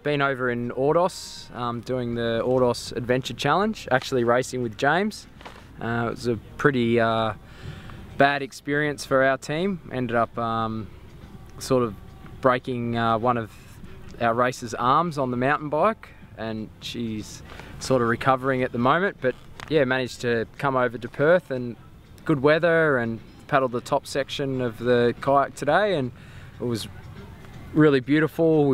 been over in Ordos, doing the Ordos Adventure Challenge, actually racing with James. It was a pretty bad experience for our team. Ended up sort of breaking one of our racer's arms on the mountain bike, and she's sort of recovering at the moment, but yeah, managed to come over to Perth, and good weather, and paddled the top section of the kayak today, and it was really beautiful.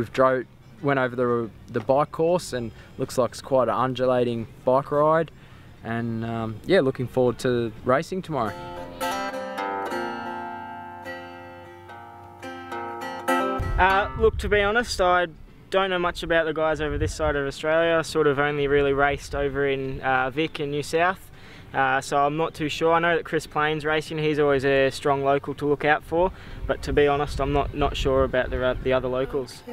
Went over the bike course, and looks like it's quite an undulating bike ride, and yeah, looking forward to racing tomorrow. Look, to be honest, I don't know much about the guys over this side of Australia. I sort of only really raced over in Vic in New South, so I'm not too sure. I know that Chris Plain's racing, he's always a strong local to look out for, but to be honest, I'm not sure about the other locals.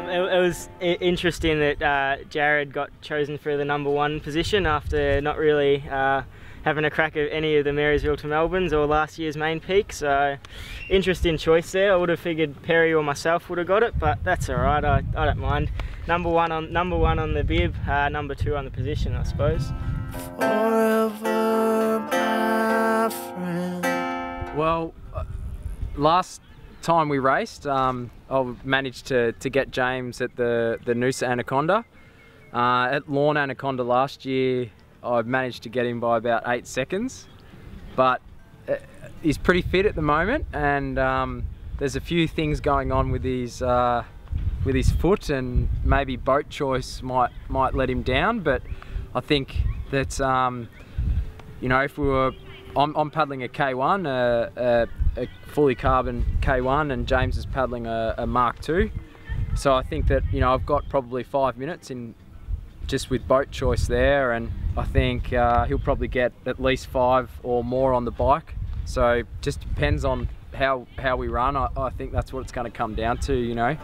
It was interesting that Jarad got chosen for the #1 position after not really having a crack at any of the Marysville to Melbournes or last year's Mainpeak, so interesting choice there. I would have figured Perry or myself would have got it, but that's all right. I don't mind. Number one on the bib, #2 on the position, I suppose. Forever, my friend. Well, last time we raced, I managed to get James at the Noosa Anaconda. At Lawn Anaconda last year, I managed to get him by about 8 seconds, but he's pretty fit at the moment, and there's a few things going on with his foot, and maybe boat choice might let him down. But I think that you know, if I'm paddling a K1, a fully carbon K1, and James is paddling a Mark II, so I think that, you know, I've got probably 5 minutes in just with boat choice there, and I think he'll probably get at least 5 or more on the bike. So just depends on how we run. I think that's what it's going to come down to, you know.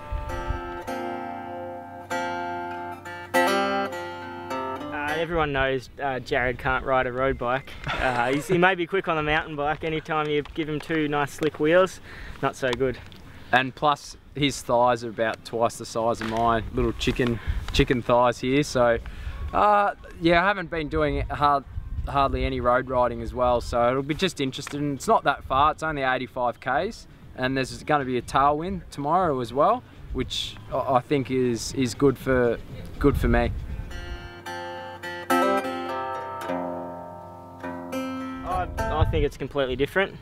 Everyone knows Jarad can't ride a road bike. He may be quick on the mountain bike. Anytime you give him 2 nice slick wheels, not so good. And plus his thighs are about twice the size of mine, little chicken thighs here. So yeah, I haven't been doing hardly any road riding as well, so it'll be just interesting. It's not that far, it's only 85 k's, and there's going to be a tailwind tomorrow as well, which I think is good for me. I think it's completely different.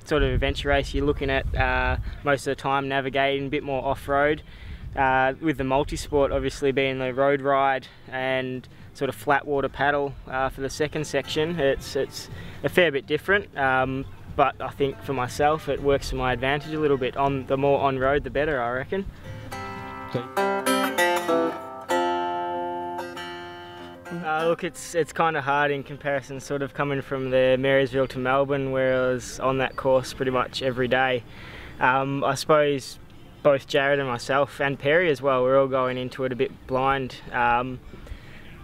Sort of adventure race, you're looking at most of the time navigating a bit more off-road. With the multisport obviously being the road ride and sort of flat water paddle for the second section, it's a fair bit different. But I think for myself it works to my advantage a little bit. The more on-road the better, I reckon. Look, it's kind of hard in comparison, sort of coming from the Marysville to Melbourne, where I was on that course pretty much every day. I suppose both Jarad and myself, and Perry as well, we're all going into it a bit blind, and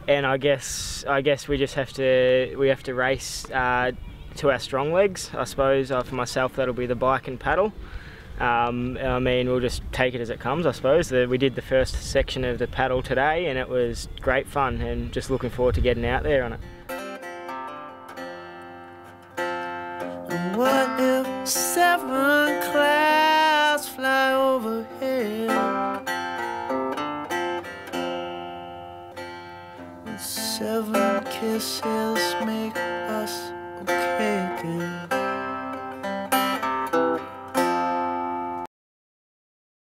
I guess we just have to race to our strong legs. I suppose for myself that'll be the bike and paddle. I mean, we'll just take it as it comes, I suppose. We did the first section of the paddle today, and it was great fun, and just looking forward to getting out there on it. What if 7 clouds fly overhead? And 7 kisses make us okay again.